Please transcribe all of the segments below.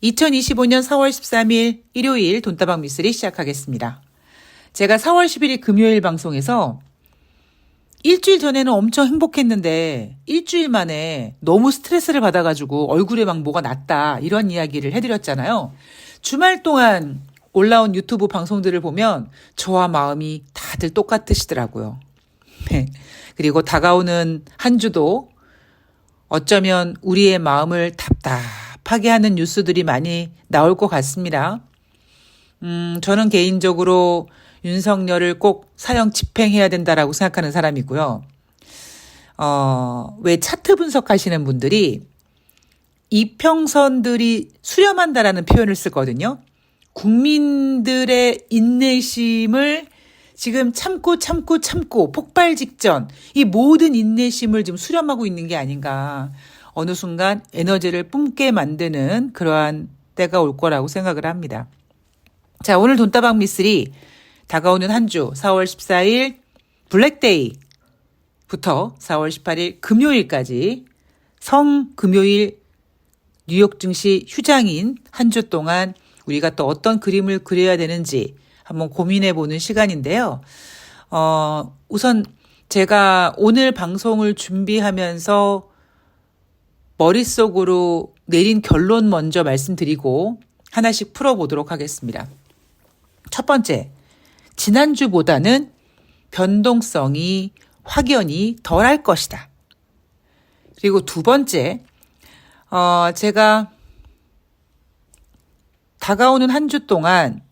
2025년 4월 13일 일요일 돈다방 미쓰리 시작하겠습니다. 제가 4월 11일 금요일 방송에서 일주일 전에는 엄청 행복했는데 일주일 만에 너무 스트레스를 받아가지고 얼굴에 막 뭐가 났다 이런 이야기를 해드렸잖아요. 주말 동안 올라온 유튜브 방송들을 보면 저와 마음이 다들 똑같으시더라고요. 네. 그리고 다가오는 한 주도 어쩌면 우리의 마음을 답답하게 하는 뉴스들이 많이 나올 것 같습니다. 저는 개인적으로 윤석열을 꼭 사형 집행해야 된다라고 생각하는 사람이고요. 왜 차트 분석하시는 분들이 이평선들이 수렴한다라는 표현을 쓰거든요. 국민들의 인내심을 지금 참고 폭발 직전 이 모든 인내심을 지금 수렴하고 있는 게 아닌가. 어느 순간 에너지를 뿜게 만드는 그러한 때가 올 거라고 생각을 합니다. 자, 오늘 돈다방 미쓰리 다가오는 한 주 4월 14일 블랙데이부터 4월 18일 금요일까지 성금요일 뉴욕 증시 휴장인 한 주 동안 우리가 또 어떤 그림을 그려야 되는지 한번 고민해보는 시간인데요. 우선 제가 오늘 방송을 준비하면서 머릿속으로 내린 결론 먼저 말씀드리고 하나씩 풀어보도록 하겠습니다. 첫 번째, 지난주보다는 변동성이 확연히 덜할 것이다. 그리고 두 번째, 제가 다가오는 한 주 동안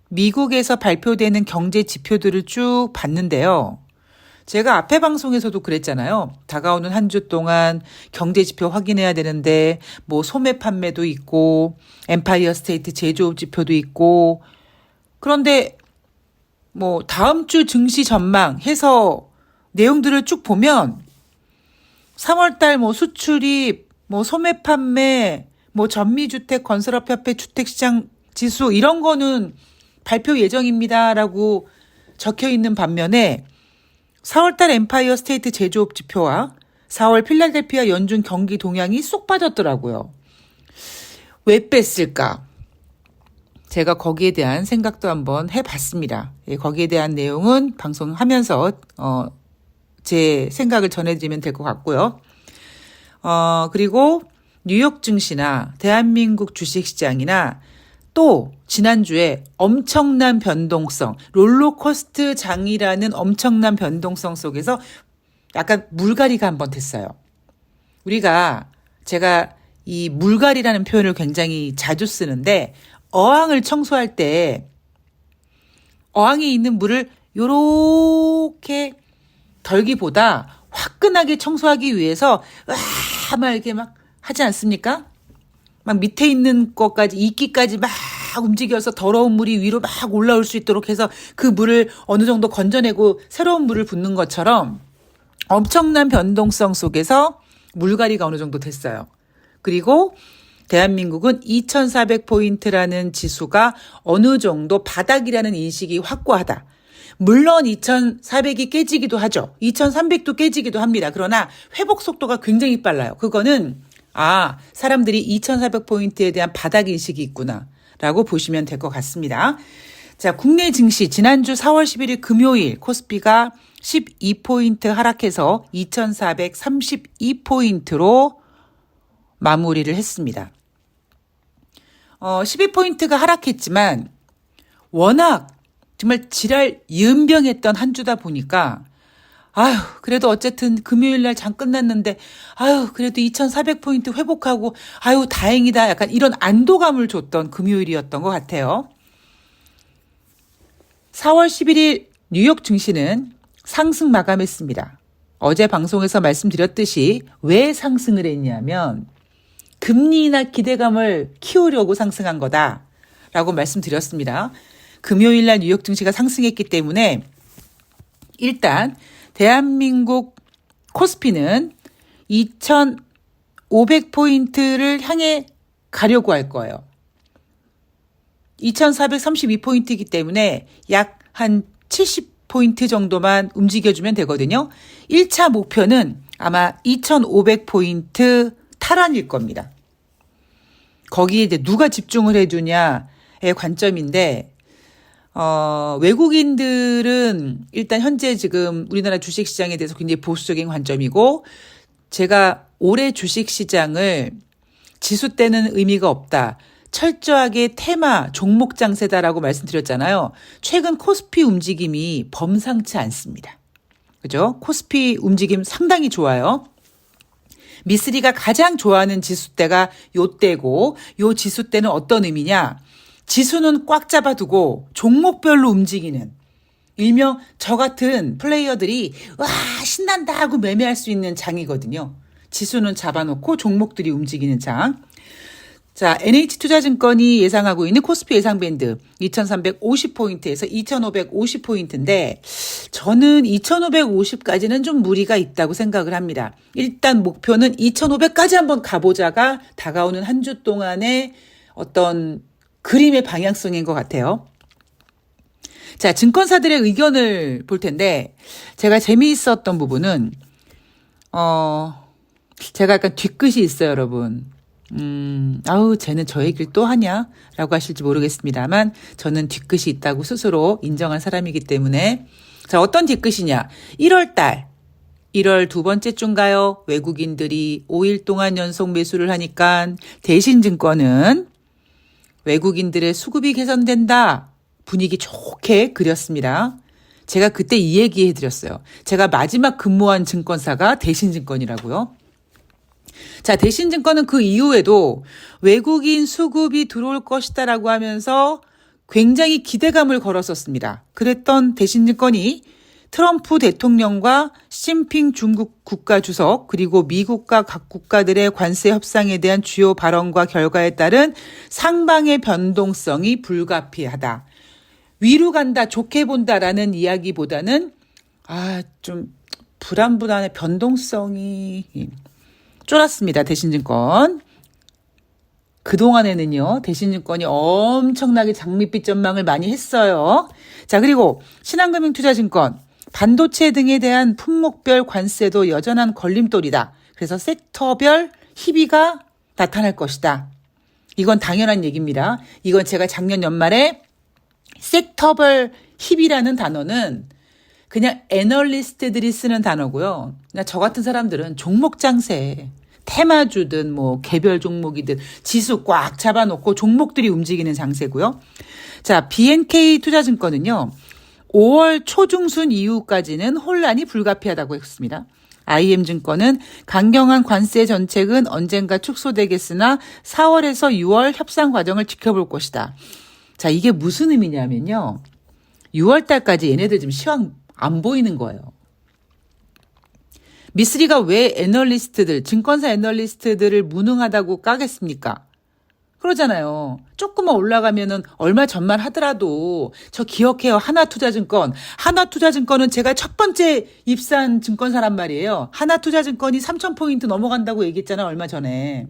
미국에서 발표되는 경제 지표들을 쭉 봤는데요. 제가 앞에 방송에서도 그랬잖아요. 다가오는 한 주 동안 경제 지표 확인해야 되는데 뭐 소매 판매도 있고 엠파이어 스테이트 제조업 지표도 있고 그런데 뭐 다음 주 증시 전망 해서 내용들을 쭉 보면 3월 달 뭐 수출입, 뭐 소매 판매, 뭐 전미주택 건설업협회 주택시장 지수 이런 거는 발표 예정입니다라고 적혀 있는 반면에 4월 달 엠파이어 스테이트 제조업 지표와 4월 필라델피아 연준 경기 동향이 쏙 빠졌더라고요. 왜 뺐을까? 제가 거기에 대한 생각도 한번 해봤습니다. 거기에 대한 내용은 방송하면서 제 생각을 전해드리면 될 것 같고요. 그리고 뉴욕 증시나 대한민국 주식시장이나 또 지난주에 엄청난 변동성, 롤러코스터 장이라는 엄청난 변동성 속에서 약간 물갈이가 한번 됐어요. 제가 이 물갈이라는 표현을 굉장히 자주 쓰는데 어항을 청소할 때 어항에 있는 물을 요렇게 덜기보다 화끈하게 청소하기 위해서 막 이렇게 막 하지 않습니까? 막 밑에 있는 것까지 이끼까지 막 움직여서 더러운 물이 위로 막 올라올 수 있도록 해서 그 물을 어느 정도 건져내고 새로운 물을 붓는 것처럼 엄청난 변동성 속에서 물갈이가 어느 정도 됐어요. 그리고 대한민국은 2400포인트라는 지수가 어느 정도 바닥이라는 인식이 확고하다. 물론 2400이 깨지기도 하죠. 2300도 깨지기도 합니다. 그러나 회복 속도가 굉장히 빨라요. 그거는 사람들이 2400포인트에 대한 바닥 인식이 있구나 라고 보시면 될 것 같습니다. 자, 국내 증시 지난주 4월 11일 금요일 코스피가 12포인트 하락해서 2432포인트로 마무리를 했습니다. 12포인트가 하락했지만 워낙 정말 지랄 연병했던 한 주다 보니까 그래도 어쨌든 금요일 날 장 끝났는데 그래도 2400포인트 회복하고 다행이다. 약간 이런 안도감을 줬던 금요일이었던 것 같아요. 4월 11일 뉴욕 증시는 상승 마감했습니다. 어제 방송에서 말씀드렸듯이 왜 상승을 했냐면 금리 인하 기대감을 키우려고 상승한 거다라고 말씀드렸습니다. 금요일 날 뉴욕 증시가 상승했기 때문에 일단 대한민국 코스피는 2500포인트를 향해 가려고 할 거예요. 2432포인트이기 때문에 약 한 70포인트 정도만 움직여주면 되거든요. 1차 목표는 아마 2500포인트 탈환일 겁니다. 거기에 이제 누가 집중을 해주냐의 관점인데, 외국인들은 일단 현재 지금 우리나라 주식시장에 대해서 굉장히 보수적인 관점이고, 제가 올해 주식시장을 지수 때는 의미가 없다. 철저하게 테마, 종목 장세다라고 말씀드렸잖아요. 최근 코스피 움직임이 범상치 않습니다. 그죠? 코스피 움직임 상당히 좋아요. 미쓰리가 가장 좋아하는 지수대가 요때고, 요 지수대는 어떤 의미냐? 지수는 꽉 잡아두고 종목별로 움직이는, 일명 저 같은 플레이어들이 와 신난다 하고 매매할 수 있는 장이거든요. 지수는 잡아놓고 종목들이 움직이는 장. 자, NH투자증권이 예상하고 있는 코스피 예상밴드 2350포인트에서 2550포인트인데 저는 2550까지는 좀 무리가 있다고 생각을 합니다. 일단 목표는 2500까지 한번 가보자가 다가오는 한 주 동안의 어떤 그림의 방향성인 것 같아요. 자, 증권사들의 의견을 볼 텐데 제가 재미있었던 부분은 제가 약간 뒤끝이 있어요, 여러분. 쟤는 저 얘기를 또 하냐? 라고 하실지 모르겠습니다만 저는 뒤끝이 있다고 스스로 인정한 사람이기 때문에. 자, 어떤 뒤끝이냐? 1월 두 번째 주인가요? 외국인들이 5일 동안 연속 매수를 하니까 대신증권은 외국인들의 수급이 개선된다. 분위기 좋게 그렸습니다. 제가 그때 이 얘기 해드렸어요. 제가 마지막 근무한 증권사가 대신증권이라고요. 자, 대신증권은 그 이후에도 외국인 수급이 들어올 것이다라고 하면서 굉장히 기대감을 걸었었습니다. 그랬던 대신증권이 트럼프 대통령과 시진핑 중국 국가주석 그리고 미국과 각 국가들의 관세 협상에 대한 주요 발언과 결과에 따른 상방의 변동성이 불가피하다. 위로 간다, 좋게 본다라는 이야기보다는 좀 불안불안의 변동성이 쫄았습니다. 대신증권. 그동안에는요. 대신증권이 엄청나게 장밋빛 전망을 많이 했어요. 자, 그리고 신한금융투자증권. 반도체 등에 대한 품목별 관세도 여전한 걸림돌이다. 그래서 섹터별 희비가 나타날 것이다. 이건 당연한 얘기입니다. 이건 제가 작년 연말에 섹터별 희비라는 단어는 그냥 애널리스트들이 쓰는 단어고요. 그냥 저 같은 사람들은 종목 장세, 테마주든 뭐 개별 종목이든 지수 꽉 잡아놓고 종목들이 움직이는 장세고요. 자, BNK 투자증권은요. 5월 초중순 이후까지는 혼란이 불가피하다고 했습니다. IM증권은 강경한 관세 정책은 언젠가 축소되겠으나 4월에서 6월 협상 과정을 지켜볼 것이다. 자, 이게 무슨 의미냐면요. 6월 달까지 얘네들 지금 시황 안 보이는 거예요. 미쓰리가 왜 증권사 애널리스트들을 무능하다고 까겠습니까? 그러잖아요. 조금만 올라가면은 얼마 전만 하더라도 저 기억해요. 하나투자증권. 하나투자증권은 제가 첫 번째 입사한 증권사란 말이에요. 하나투자증권이 3,000포인트 넘어간다고 얘기했잖아요. 얼마 전에.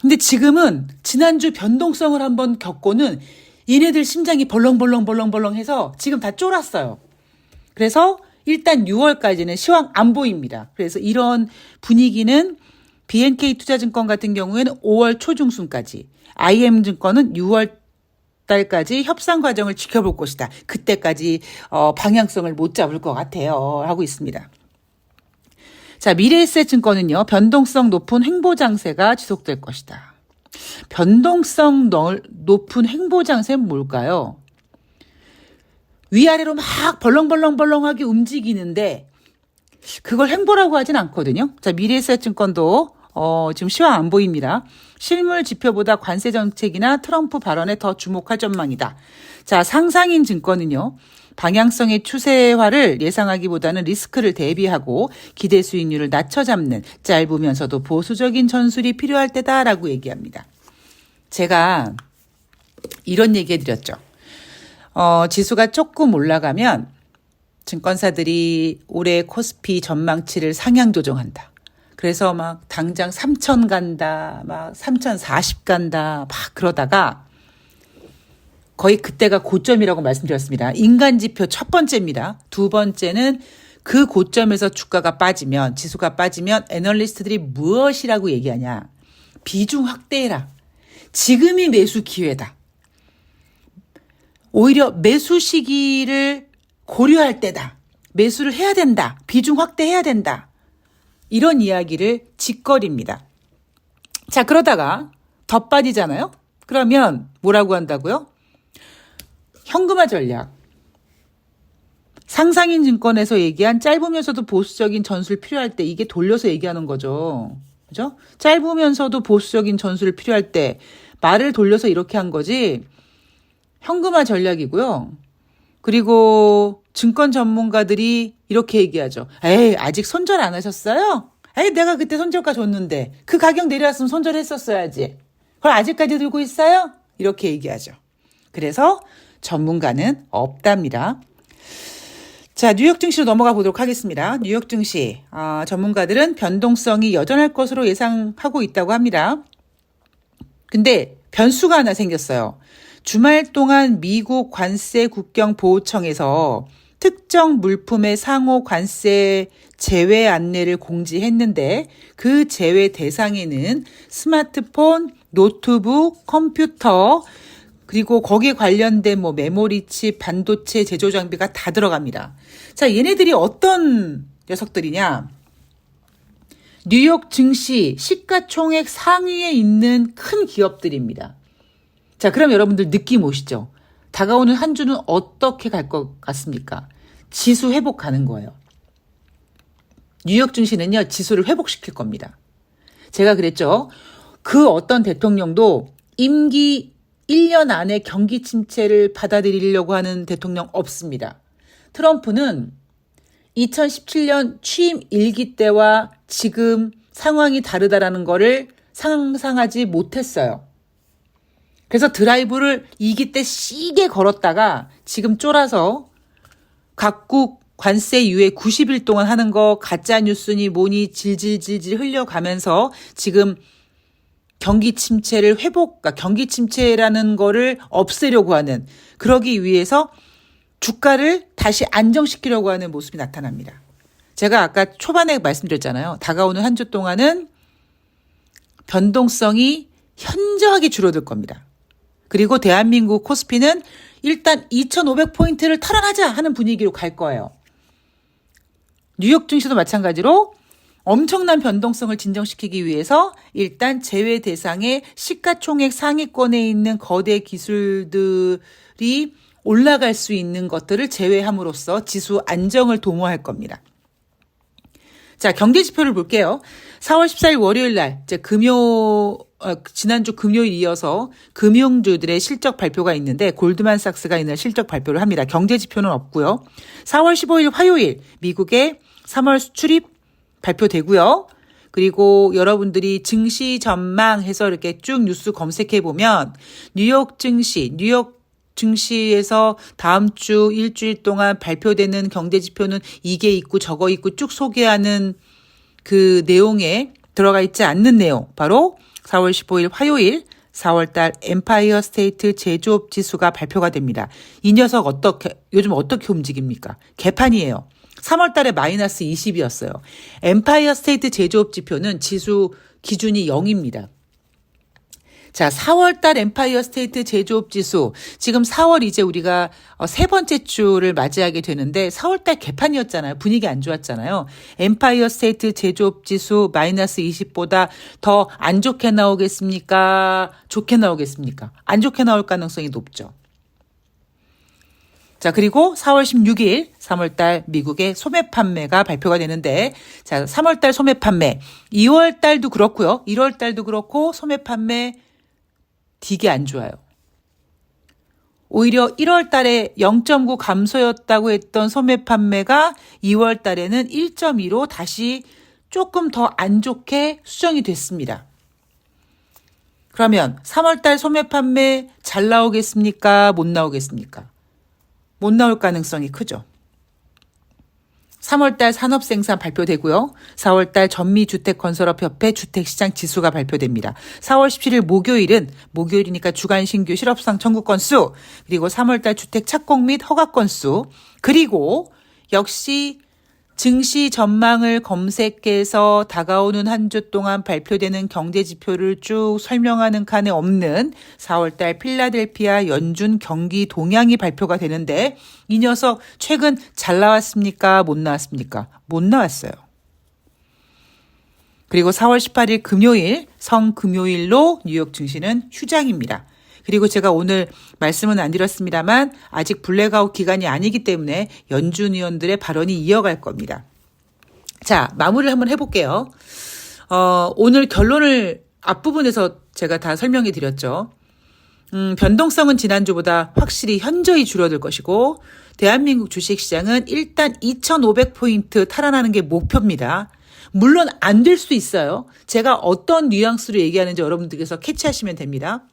근데 지금은 지난주 변동성을 한번 겪고는 얘네들 심장이 벌렁벌렁 해서 지금 다 쫄았어요. 그래서 일단 6월까지는 시황 안 보입니다. 그래서 이런 분위기는 BNK 투자증권 같은 경우에는 5월 초중순까지, IM증권은 6월 달까지 협상 과정을 지켜볼 것이다. 그때까지 방향성을 못 잡을 것 같아요. 하고 있습니다. 자, 미래에셋증권은요. 변동성 높은 횡보장세가 지속될 것이다. 변동성 높은 횡보장세는 뭘까요? 위아래로 막 벌렁벌렁하게 움직이는데 그걸 횡보라고 하진 않거든요. 자, 미래에셋증권도 지금 시황 안 보입니다. 실물 지표보다 관세 정책이나 트럼프 발언에 더 주목할 전망이다. 자, 상상인 증권은요. 방향성의 추세화를 예상하기보다는 리스크를 대비하고 기대 수익률을 낮춰잡는 짧으면서도 보수적인 전술이 필요할 때다라고 얘기합니다. 제가 이런 얘기 해드렸죠. 지수가 조금 올라가면 증권사들이 올해 코스피 전망치를 상향 조정한다. 그래서 막 당장 3,000 간다, 막 3,040 간다, 막 그러다가 거의 그때가 고점이라고 말씀드렸습니다. 인간지표 첫 번째입니다. 두 번째는 그 고점에서 주가가 빠지면, 지수가 빠지면 애널리스트들이 무엇이라고 얘기하냐. 비중 확대해라. 지금이 매수 기회다. 오히려 매수 시기를 고려할 때다. 매수를 해야 된다. 비중 확대해야 된다. 이런 이야기를 짓거립니다. 자, 그러다가 더 빠지잖아요. 그러면 뭐라고 한다고요? 현금화 전략. 상상인 증권에서 얘기한 짧으면서도 보수적인 전술 필요할 때 이게 돌려서 얘기하는 거죠. 그죠? 짧으면서도 보수적인 전술 필요할 때 말을 돌려서 이렇게 한 거지. 현금화 전략이고요. 그리고 증권 전문가들이 이렇게 얘기하죠. 에이, 아직 손절 안 하셨어요? 에이, 내가 그때 손절가 줬는데 그 가격 내려왔으면 손절했었어야지. 그걸 아직까지 들고 있어요? 이렇게 얘기하죠. 그래서 전문가는 없답니다. 자, 뉴욕 증시로 넘어가 보도록 하겠습니다. 뉴욕 증시 전문가들은 변동성이 여전할 것으로 예상하고 있다고 합니다. 근데 변수가 하나 생겼어요. 주말 동안 미국 관세 국경보호청에서 특정 물품의 상호 관세 제외 안내를 공지했는데 그 제외 대상에는 스마트폰, 노트북, 컴퓨터, 그리고 거기에 관련된 메모리 칩, 반도체 제조 장비가 다 들어갑니다. 자, 얘네들이 어떤 녀석들이냐? 뉴욕 증시 시가총액 상위에 있는 큰 기업들입니다. 자, 그럼 여러분들 느낌 오시죠? 다가오는 한 주는 어떻게 갈 것 같습니까? 지수 회복 가는 거예요. 뉴욕 증시는요, 지수를 회복시킬 겁니다. 제가 그랬죠. 그 어떤 대통령도 임기 1년 안에 경기 침체를 받아들이려고 하는 대통령 없습니다. 트럼프는 2017년 취임 1기 때와 지금 상황이 다르다라는 거를 상상하지 못했어요. 그래서 드라이브를 2기 때 시게 걸었다가 지금 쫄아서 각국 관세 유예 90일 동안 하는 거 가짜 뉴스니 뭐니 질질질질 흘려가면서 지금 경기 침체를 경기 침체라는 거를 없애려고 하는, 그러기 위해서 주가를 다시 안정시키려고 하는 모습이 나타납니다. 제가 아까 초반에 말씀드렸잖아요. 다가오는 한 주 동안은 변동성이 현저하게 줄어들 겁니다. 그리고 대한민국 코스피는 일단 2,500포인트를 탈환하자 하는 분위기로 갈 거예요. 뉴욕 증시도 마찬가지로 엄청난 변동성을 진정시키기 위해서 일단 제외 대상의 시가총액 상위권에 있는 거대 기술들이 올라갈 수 있는 것들을 제외함으로써 지수 안정을 도모할 겁니다. 자, 경제 지표를 볼게요. 4월 14일 월요일 날 지난주 금요일 이어서 금융주들의 실적 발표가 있는데 골드만삭스가 이날 실적 발표를 합니다. 경제 지표는 없고요. 4월 15일 화요일 미국의 3월 수출입 발표되고요. 그리고 여러분들이 증시 전망해서 이렇게 쭉 뉴스 검색해 보면 뉴욕 증시에서 다음 주 일주일 동안 발표되는 경제 지표는 이게 있고 저거 있고 쭉 소개하는 그 내용에 들어가 있지 않는 내용. 바로 4월 15일 화요일 4월달 엠파이어 스테이트 제조업 지수가 발표가 됩니다. 이 녀석 요즘 어떻게 움직입니까? 개판이에요. 3월 달에 마이너스 20이었어요. 엠파이어 스테이트 제조업 지표는 지수 기준이 0입니다. 자, 4월 달 엠파이어 스테이트 제조업 지수. 지금 4월 이제 우리가 세 번째 주를 맞이하게 되는데 4월 달 개판이었잖아요. 분위기 안 좋았잖아요. 엠파이어 스테이트 제조업 지수 마이너스 20보다 더 안 좋게 나오겠습니까? 좋게 나오겠습니까? 안 좋게 나올 가능성이 높죠. 자, 그리고 4월 16일 3월달 미국의 소매 판매가 발표가 되는데, 자, 3월달 소매 판매, 2월달도 그렇고요. 1월달도 그렇고 소매 판매 되게 안 좋아요. 오히려 1월달에 0.9 감소였다고 했던 소매 판매가 2월달에는 1.2로 다시 조금 더 안 좋게 수정이 됐습니다. 그러면 3월달 소매 판매 잘 나오겠습니까? 못 나오겠습니까? 못 나올 가능성이 크죠. 3월달 산업생산 발표되고요. 4월달 전미주택건설업협회 주택시장 지수가 발표됩니다. 4월 17일 목요일이니까 주간 신규 실업수당 청구 건수, 그리고 3월달 주택 착공 및 허가 건수, 그리고 역시 증시 전망을 검색해서 다가오는 한 주 동안 발표되는 경제 지표를 쭉 설명하는 칸에 없는 4월달 필라델피아 연준 경기 동향이 발표가 되는데 이 녀석 최근 잘 나왔습니까? 못 나왔습니까? 못 나왔어요. 그리고 4월 18일 금요일 성금요일로 뉴욕 증시는 휴장입니다. 그리고 제가 오늘 말씀은 안 드렸습니다만 아직 블랙아웃 기간이 아니기 때문에 연준 의원들의 발언이 이어갈 겁니다. 자, 마무리를 한번 해볼게요. 오늘 결론을 앞부분에서 제가 다 설명해 드렸죠. 변동성은 지난주보다 확실히 현저히 줄어들 것이고 대한민국 주식시장은 일단 2,500포인트 탈환하는 게 목표입니다. 물론 안 될 수도 있어요. 제가 어떤 뉘앙스로 얘기하는지 여러분들께서 캐치하시면 됩니다.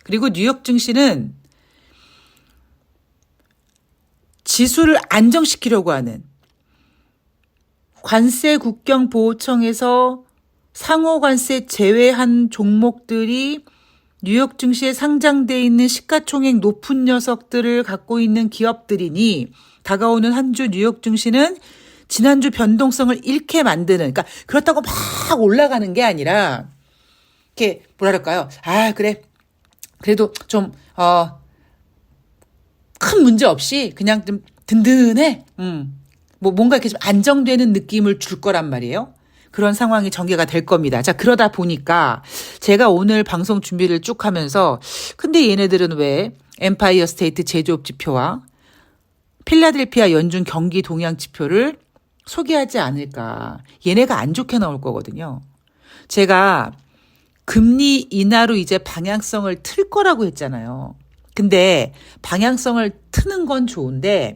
그리고 뉴욕 증시는 지수를 안정시키려고 하는 관세 국경보호청에서 상호관세 제외한 종목들이 뉴욕 증시에 상장돼 있는 시가총액 높은 녀석들을 갖고 있는 기업들이니 다가오는 한 주 뉴욕 증시는 지난주 변동성을 잃게 만드는, 그러니까 그렇다고 막 올라가는 게 아니라 이렇게 뭐랄까요? 아, 그래. 그래도 좀 큰 문제 없이 그냥 좀 든든해. 뭔가 이렇게 좀 안정되는 느낌을 줄 거란 말이에요. 그런 상황이 전개가 될 겁니다. 자, 그러다 보니까 제가 오늘 방송 준비를 쭉 하면서 근데 얘네들은 왜 엠파이어 스테이트 제조업 지표와 필라델피아 연준 경기 동향 지표를 소개하지 않을까. 얘네가 안 좋게 나올 거거든요. 제가 금리 인하로 이제 방향성을 틀 거라고 했잖아요. 근데 방향성을 트는 건 좋은데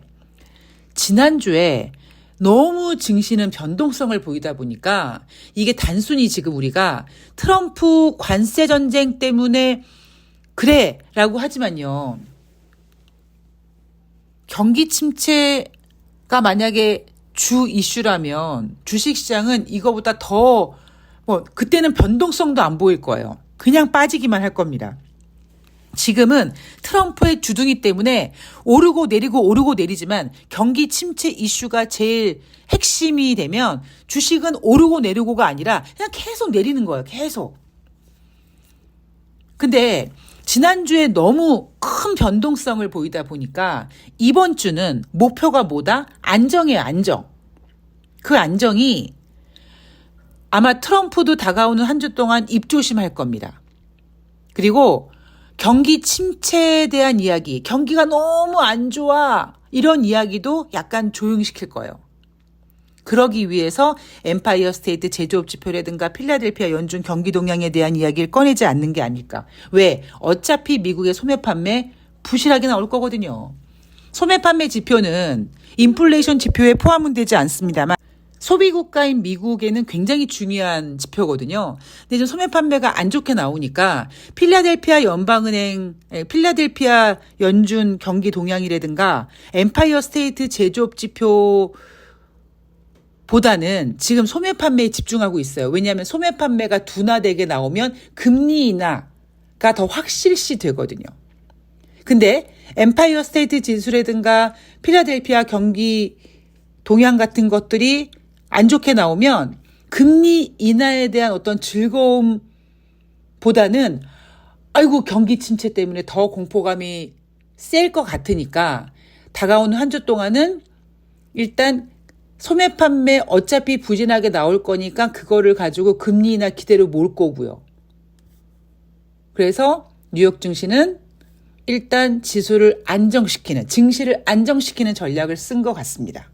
지난주에 너무 증시는 변동성을 보이다 보니까 이게 단순히 지금 우리가 트럼프 관세 전쟁 때문에 그래 라고 하지만요. 경기 침체가 만약에 주 이슈라면 주식시장은 이거보다 더 그때는 변동성도 안 보일 거예요. 그냥 빠지기만 할 겁니다. 지금은 트럼프의 주둥이 때문에 오르고 내리고 오르고 내리지만 경기 침체 이슈가 제일 핵심이 되면 주식은 오르고 내리고가 아니라 그냥 계속 내리는 거예요. 계속. 근데 지난주에 너무 큰 변동성을 보이다 보니까 이번 주는 목표가 뭐다? 안정이에요. 안정. 그 안정이 아마 트럼프도 다가오는 한 주 동안 입조심할 겁니다. 그리고 경기 침체에 대한 이야기, 경기가 너무 안 좋아 이런 이야기도 약간 조용시킬 거예요. 그러기 위해서 엠파이어 스테이트 제조업 지표라든가 필라델피아 연준 경기 동향에 대한 이야기를 꺼내지 않는 게 아닐까. 왜? 어차피 미국의 소매 판매 부실하게 나올 거거든요. 소매 판매 지표는 인플레이션 지표에 포함은 되지 않습니다만 소비 국가인 미국에는 굉장히 중요한 지표거든요. 근데 지금 소매 판매가 안 좋게 나오니까 필라델피아 연준 경기 동향이라든가 엠파이어 스테이트 제조업 지표보다는 지금 소매 판매에 집중하고 있어요. 왜냐하면 소매 판매가 둔화되게 나오면 금리 인하가 더 확실시 되거든요. 근데 엠파이어 스테이트 지수라든가 필라델피아 경기 동향 같은 것들이 안 좋게 나오면 금리 인하에 대한 어떤 즐거움보다는 아이고 경기 침체 때문에 더 공포감이 셀 것 같으니까 다가오는 한 주 동안은 일단 소매 판매 어차피 부진하게 나올 거니까 그거를 가지고 금리 인하 기대로 몰 거고요. 그래서 뉴욕 증시는 일단 증시를 안정시키는 전략을 쓴 것 같습니다.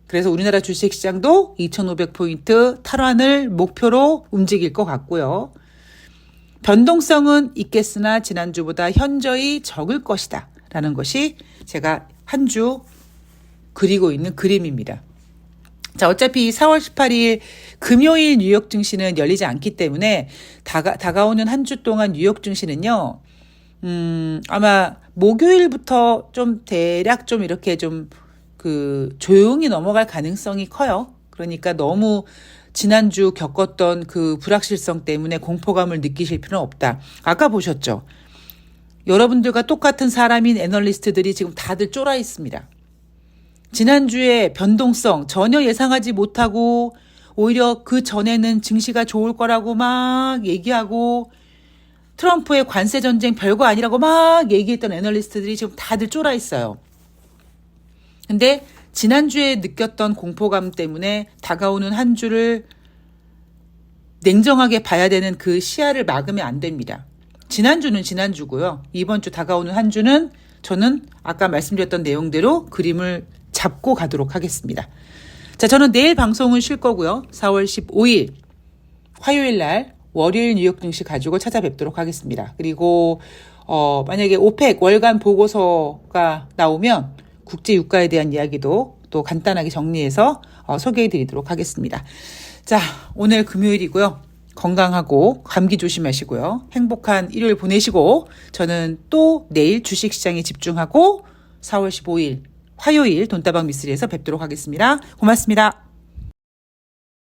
그래서 우리나라 주식시장도 2,500포인트 탈환을 목표로 움직일 것 같고요. 변동성은 있겠으나 지난주보다 현저히 적을 것이다 라는 것이 제가 한 주 그리고 있는 그림입니다. 자, 어차피 4월 18일 금요일 뉴욕 증시는 열리지 않기 때문에 다가오는 한 주 동안 뉴욕 증시는요. 아마 목요일부터 좀 대략 좀 이렇게 좀 조용히 넘어갈 가능성이 커요. 그러니까 너무 지난주 겪었던 그 불확실성 때문에 공포감을 느끼실 필요는 없다. 아까 보셨죠? 여러분들과 똑같은 사람인 애널리스트들이 지금 다들 쫄아 있습니다. 지난주에 변동성 전혀 예상하지 못하고 오히려 그 전에는 증시가 좋을 거라고 막 얘기하고 트럼프의 관세 전쟁 별거 아니라고 막 얘기했던 애널리스트들이 지금 다들 쫄아 있어요. 근데 지난주에 느꼈던 공포감 때문에 다가오는 한 주를 냉정하게 봐야 되는 그 시야를 막으면 안 됩니다. 지난주는 지난주고요. 이번 주 다가오는 한 주는 저는 아까 말씀드렸던 내용대로 그림을 잡고 가도록 하겠습니다. 자, 저는 내일 방송은 쉴 거고요. 4월 15일 화요일 날 월요일 뉴욕 증시 가지고 찾아뵙도록 하겠습니다. 그리고 만약에 오펙 월간 보고서가 나오면 국제 유가에 대한 이야기도 또 간단하게 정리해서 소개해 드리도록 하겠습니다. 자, 오늘 금요일이고요. 건강하고 감기 조심하시고요. 행복한 일요일 보내시고 저는 또 내일 주식시장에 집중하고 4월 15일 화요일 돈다방 미쓰리에서 뵙도록 하겠습니다. 고맙습니다.